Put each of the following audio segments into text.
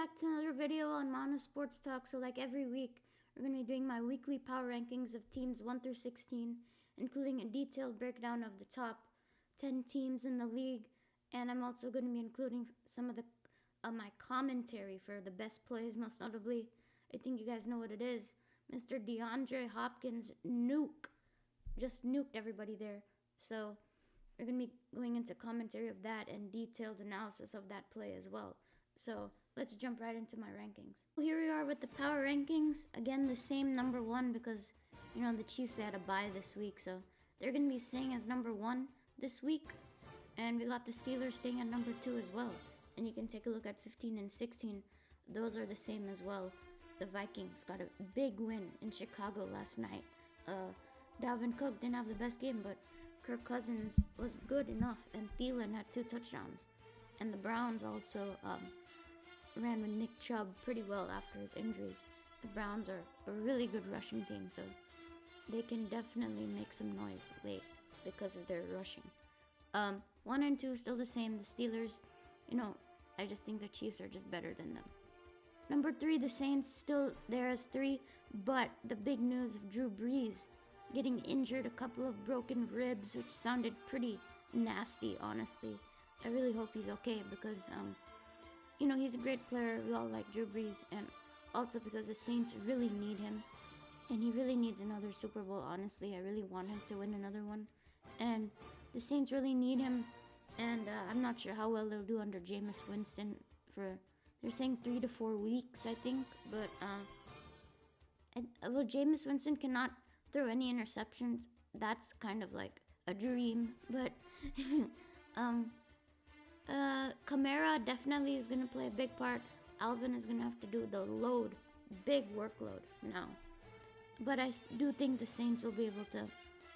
back to another video on Maanav Sports Talk. So like every week, we're going to be doing my weekly power rankings of teams 1 through 16, including a detailed breakdown of the top 10 teams in the league. And I'm also going to be including some of my commentary for the best plays, most notably, I think you guys know what it is. Mr. DeAndre Hopkins just nuked everybody there. So we're going to be going into commentary of that and detailed analysis of that play as well. So let's jump right into my rankings. Here we are with the power rankings. Again, the same number one because, the Chiefs had a bye this week. So they're going to be staying as number one this week. And we got the Steelers staying at number 2 as well. And you can take a look at 15 and 16. Those are the same as well. The Vikings got a big win in Chicago last night. Dalvin Cook didn't have the best game, but Kirk Cousins was good enough. And Thielen had 2 touchdowns. And the Browns also ran with Nick Chubb pretty well after his injury. The Browns are a really good rushing team, so they can definitely make some noise late because of their rushing. 1 and 2 still the same. The Steelers, I just think the Chiefs are just better than them. Number 3, the Saints still there as 3, but the big news of Drew Brees getting injured, a couple of broken ribs, which sounded pretty nasty, honestly. I really hope he's okay because, he's a great player. We all like Drew Brees, and also because the Saints really need him, and he really needs another Super Bowl, honestly. I really want him to win another one, and the Saints really need him, and I'm not sure how well they'll do under Jameis Winston they're saying 3 to 4 weeks, I think, but, Jameis Winston cannot throw any interceptions. That's kind of like a dream, but, Kamara definitely is going to play a big part. Alvin is going to have to do the big workload now. But I do think the Saints will be able to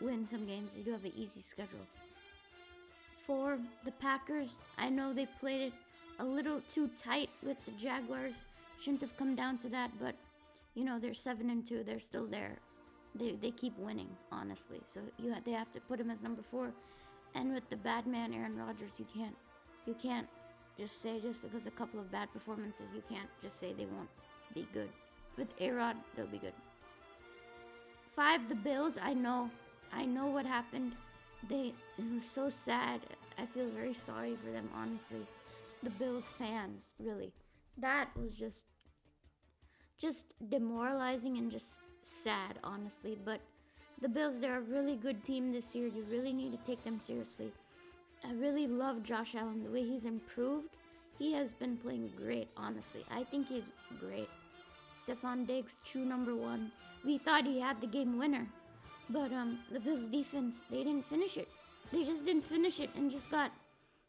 win some games. They do have an easy schedule. 4, the Packers. I know they played it a little too tight with the Jaguars. Shouldn't have come down to that, but, they're 7 and 2. They're still there. They keep winning, honestly. So they have to put him as number 4. And with the bad man, Aaron Rodgers, you can't just say just because a couple of bad performances, you can't just say they won't be good. With A-Rod, they'll be good. 5, the Bills. I know what happened. It was so sad. I feel very sorry for them, honestly. The Bills fans, really. That was just demoralizing and just sad, honestly. But the Bills, they're a really good team this year. You really need to take them seriously. I really love Josh Allen. The way he's improved, he has been playing great, honestly. I think he's great. Stephon Diggs, true number 1. We thought he had the game winner. But the Bills defense, they didn't finish it. They just didn't finish it and just got,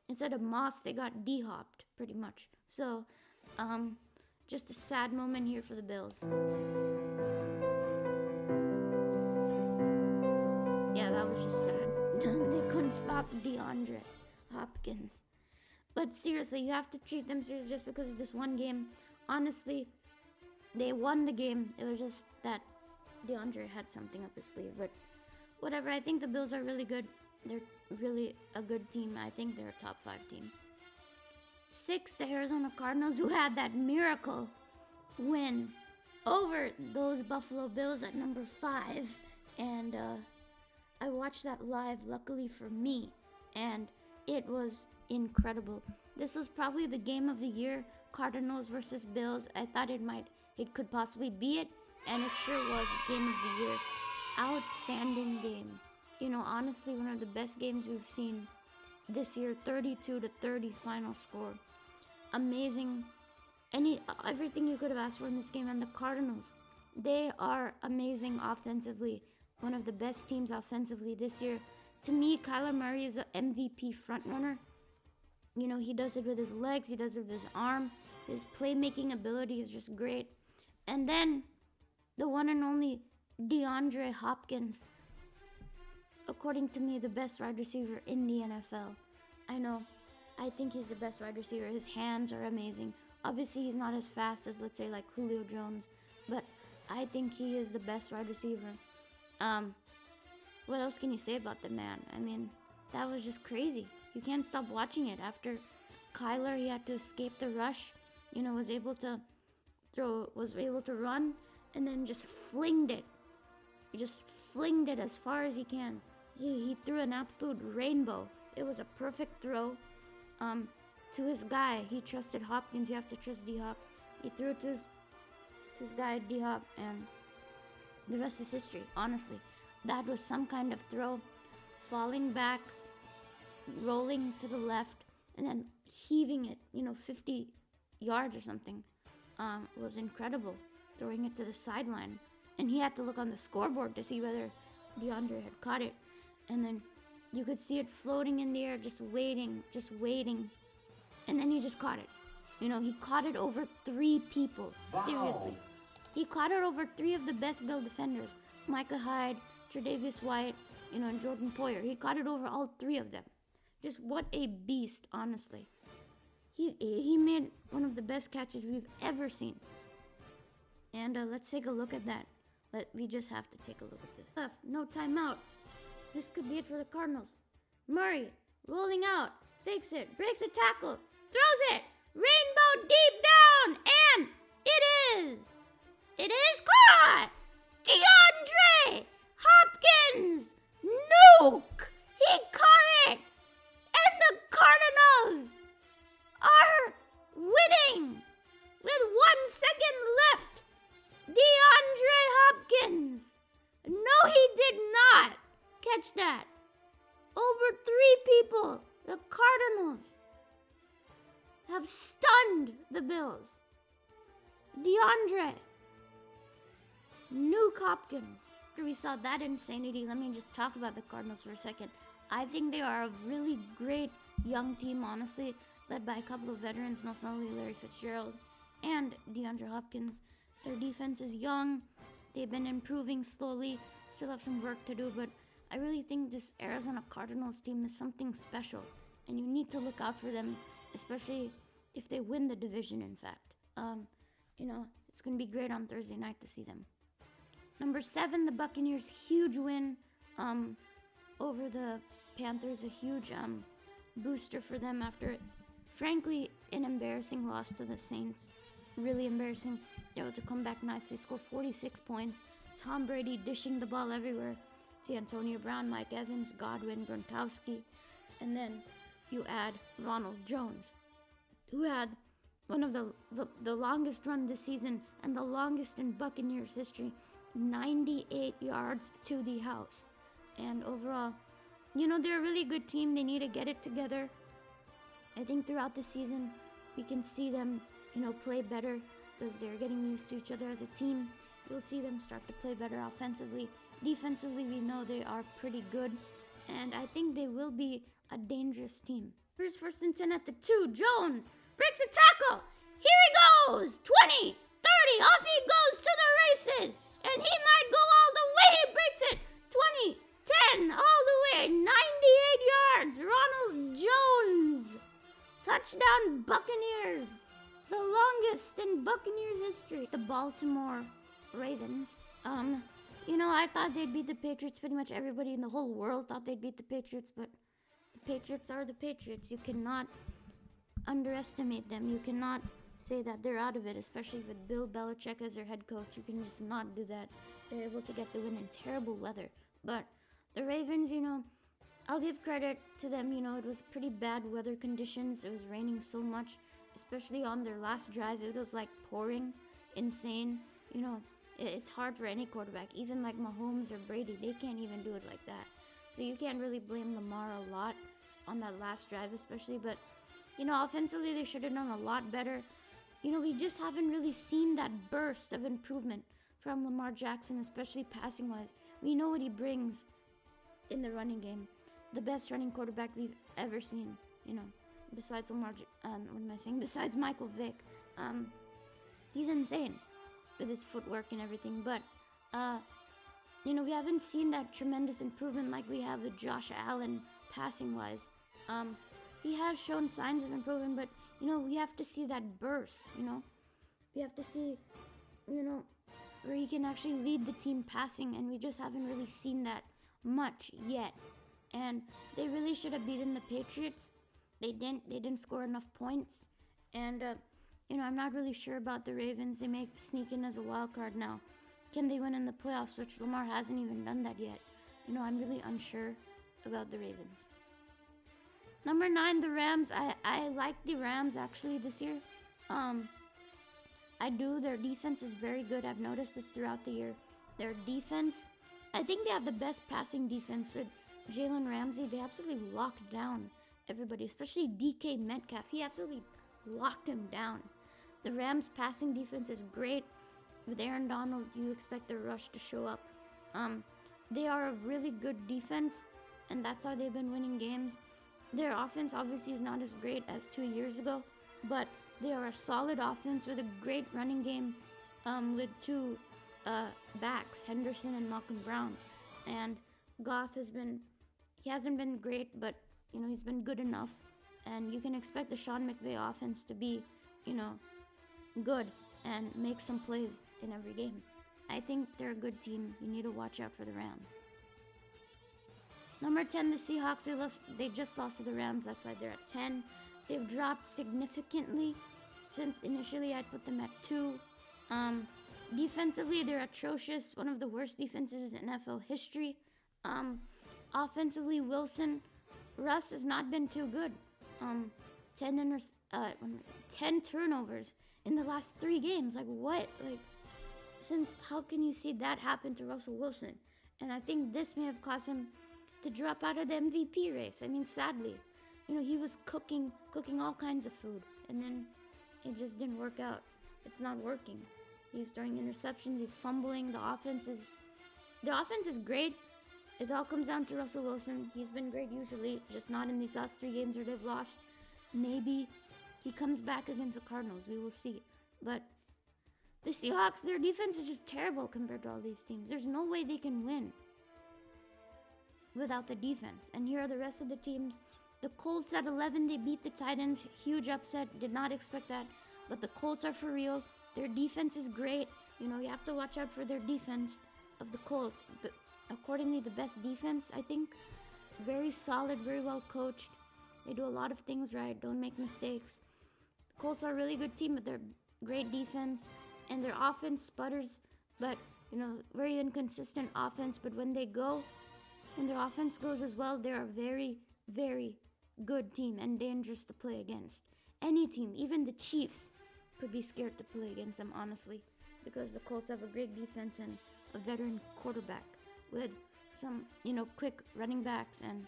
instead of Moss, they got D-hopped, pretty much. So, just a sad moment here for the Bills. Yeah, that was just sad. They couldn't stop DeAndre Hopkins. But seriously, you have to treat them seriously just because of this one game. Honestly, they won the game. It was just that DeAndre had something up his sleeve. But whatever, I think the Bills are really good. They're really a good team. I think they're a top 5 team. 6, the Arizona Cardinals, who had that miracle win over those Buffalo Bills at number 5. And I watched that live, luckily for me, and it was incredible. This was probably the game of the year, Cardinals versus Bills. I thought it could possibly be it, and it sure was game of the year. Outstanding game. Honestly, one of the best games we've seen this year. 32-30 final score. Amazing. Everything you could have asked for in this game. And the Cardinals, they are amazing offensively. One of the best teams offensively this year. To me, Kyler Murray is an MVP frontrunner. He does it with his legs. He does it with his arm. His playmaking ability is just great. And then, the one and only DeAndre Hopkins. According to me, the best wide receiver in the NFL. I think he's the best wide receiver. His hands are amazing. Obviously, he's not as fast as, let's say, like Julio Jones. But I think he is the best wide receiver. What else can you say about the man? That was just crazy. You can't stop watching it. After Kyler, he had to escape the rush. was able to run, and then just flinged it. He just flinged it as far as he can. He threw an absolute rainbow. It was a perfect throw. To his guy, he trusted Hopkins. You have to trust D-Hop. He threw it to his guy D-Hop, and the rest is history. Honestly, that was some kind of throw, falling back, rolling to the left, and then heaving it, 50 yards or something. Was incredible. Throwing it to the sideline, and he had to look on the scoreboard to see whether DeAndre had caught it, and then you could see it floating in the air, just waiting, and then he just caught it. He caught it over 3 people. Wow. Seriously. He caught it over 3 of the best build defenders. Micah Hyde, Tre'Davious White, and Jordan Poyer. He caught it over all 3 of them. Just what a beast, honestly. He made one of the best catches we've ever seen. And let's take a look at that. We just have to take a look at this. No timeouts. This could be it for the Cardinals. Murray, rolling out, fakes it, breaks a tackle, throws it, rainbow deep down, and it is caught! DeAndre Hopkins! Nuke! He caught it! And the Cardinals are winning with 1 second left. DeAndre Hopkins! No, he did not catch that. Over 3 people, the Cardinals, have stunned the Bills. DeAndre, Nuke Hopkins. After we saw that insanity, let me just talk about the Cardinals for a second. I think they are a really great young team, honestly, led by a couple of veterans, most notably Larry Fitzgerald and DeAndre Hopkins. Their defense is young. They've been improving slowly. Still have some work to do, but I really think this Arizona Cardinals team is something special, and you need to look out for them, especially if they win the division, in fact. It's going to be great on Thursday night to see them. Number 7, the Buccaneers, huge win over the Panthers, a huge booster for them after, frankly, an embarrassing loss to the Saints. Really embarrassing. They were able to come back nicely, score 46 points. Tom Brady dishing the ball everywhere to Antonio Brown, Mike Evans, Godwin, Gronkowski. And then you add Ronald Jones, who had one of the longest run this season and the longest in Buccaneers history, 98 yards to the house. And overall, they're a really good team. They need to get it together. I think throughout the season, we can see them, play better because they're getting used to each other as a team. You'll see them start to play better offensively. Defensively, we know they are pretty good, and I think they will be a dangerous team. Here's 1st and 10 at the 2. Jones breaks a tackle. Here he goes. 20, 30. Off he goes to the races, and he might go all the way. He breaks it. 20, 10, all the way. 98 yards. Ronald Jones. Touchdown Buccaneers. The longest in Buccaneers history. The Baltimore Ravens. I thought they'd beat the Patriots. Pretty much everybody in the whole world thought they'd beat the Patriots, but the Patriots are the Patriots. You cannot underestimate them. You cannot say that they're out of it, especially with Bill Belichick as their head coach. You can just not do that. They're able to get the win in terrible weather. But the Ravens, I'll give credit to them. It was pretty bad weather conditions. It was raining so much, especially on their last drive. It was like pouring, insane. It's hard for any quarterback, even like Mahomes or Brady. They can't even do it like that. So you can't really blame Lamar a lot on that last drive, especially. But, offensively, they should have done a lot better. We just haven't really seen that burst of improvement from Lamar Jackson, especially passing-wise. We know what he brings in the running game. The best running quarterback we've ever seen, besides besides Michael Vick. He's insane with his footwork and everything, but we haven't seen that tremendous improvement like we have with Josh Allen passing wise. He has shown signs of improvement, but we have to see that burst. We have to see where he can actually lead the team passing, and we just haven't really seen that much yet. And they really should have beaten the Patriots. They didn't score enough points, and I'm not really sure about the Ravens. They may sneak in as a wild card now. Can they win in the playoffs, which Lamar hasn't even done that yet? I'm really unsure about the Ravens. Number 9, the Rams. I like the Rams actually this year. I do. Their defense is very good. I've noticed this throughout the year. Their defense, I think they have the best passing defense with Jalen Ramsey. They absolutely locked down everybody, especially DK Metcalf. He absolutely locked him down. The Rams' passing defense is great. With Aaron Donald, you expect the rush to show up. They are a really good defense, and that's how they've been winning games. Their offense obviously is not as great as 2 years ago, but they are a solid offense with a great running game, with two backs, Henderson and Malcolm Brown. And Goff he hasn't been great, but he's been good enough. And you can expect the Sean McVay offense to be, good and make some plays in every game. I think they're a good team. You need to watch out for the Rams. Number 10, the Seahawks. They just lost to the Rams. That's why they're at 10. They've dropped significantly since initially I'd put them at 2. Defensively, they're atrocious. One of the worst defenses in NFL history. Offensively, Russ has not been too good. 10 turnovers in the last 3 games. Like, what? How can you see that happen to Russell Wilson? And I think this may have caused him to drop out of the MVP race. I mean, sadly, he was cooking all kinds of food, and then it just didn't work out. It's not working. He's throwing interceptions. He's fumbling. The offense is great. It all comes down to Russell Wilson. He's been great usually, just not in these last 3 games where they've lost. Maybe he comes back against the Cardinals. We will see. But the Seahawks, their defense is just terrible compared to all these teams. There's no way they can win without the defense. And here are the rest of the teams. The Colts at 11, they beat the Titans. Huge upset. Did not expect that. But the Colts are for real. Their defense is great. You have to watch out for their defense of the Colts. But accordingly, the best defense, I think. Very solid, very well coached. They do a lot of things right. Don't make mistakes. The Colts are a really good team, but they're great defense. And their offense sputters, but, very inconsistent offense. But when their offense goes as well, they're a very, very good team and dangerous to play against. Any team, even the Chiefs, could be scared to play against them, honestly, because the Colts have a great defense and a veteran quarterback with some, quick running backs and,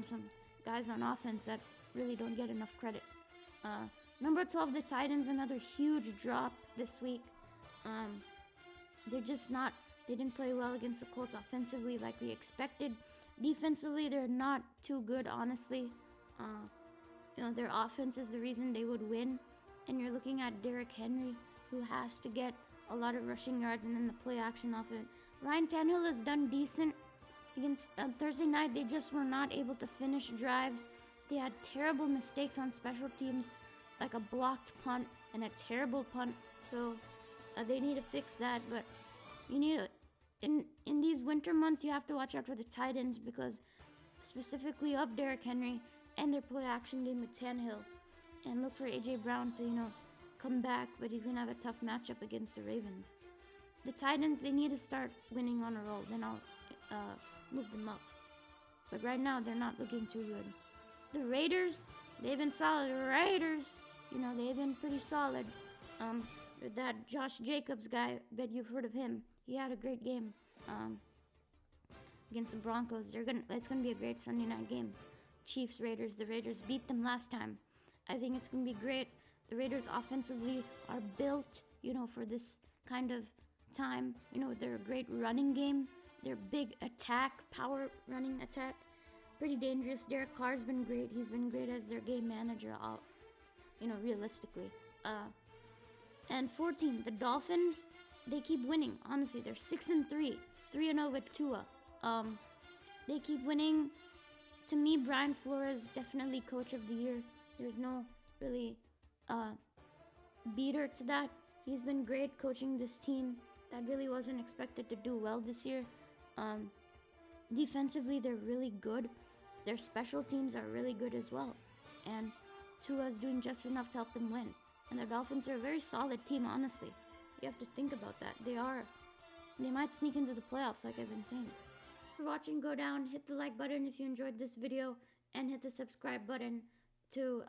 some guys on offense that really don't get enough credit. Number 12, the Titans, another huge drop this week. They didn't play well against the Colts offensively like we expected. Defensively, they're not too good, honestly. Their offense is the reason they would win. And you're looking at Derrick Henry, who has to get a lot of rushing yards and then the play action off it. Ryan Tannehill has done decent. Against Thursday night, they just were not able to finish drives. They had terrible mistakes on special teams, like a blocked punt and a terrible punt. So they need to fix that. But you need to, in these winter months, you have to watch out for the Titans because specifically of Derrick Henry and their play action game with Tannehill. And look for A.J. Brown to, come back, but he's going to have a tough matchup against the Ravens. The Titans, they need to start winning on a roll. Then I'll move them up. But right now, they're not looking too good. The Raiders, they've been solid. They've been pretty solid. That Josh Jacobs guy, bet you've heard of him. He had a great game against the Broncos. It's gonna be a great Sunday night game. Chiefs, Raiders. The Raiders beat them last time. I think it's gonna be great. The Raiders offensively are built, for this kind of time. They're a great running game. Their big attack, power running attack, pretty dangerous. Derek Carr's been great. He's been great as their game manager, realistically. And 14, the Dolphins, they keep winning. Honestly, they're 6-3, 3-0 with Tua. They keep winning. To me, Brian Flores, definitely coach of the year. There's no really beater to that. He's been great coaching this team that really wasn't expected to do well this year. Defensively, they're really good. Their special teams are really good as well. And Tua's doing just enough to help them win. And the Dolphins are a very solid team, honestly. You have to think about that. They might sneak into the playoffs, like I've been saying. For watching, go down, hit the like button if you enjoyed this video, and hit the subscribe button to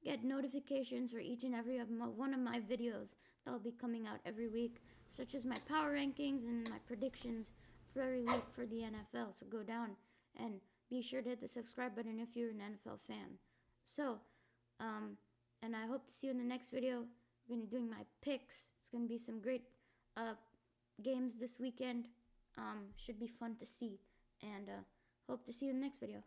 get notifications for each and every one of my videos that will be coming out every week, such as my power rankings and my predictions for every week for the NFL. So go down and be sure to hit the subscribe button if you're an NFL fan. So, and I hope to see you in the next video. I'm going to be doing my picks. It's going to be some great games this weekend. Should be fun to see. And hope to see you in the next video.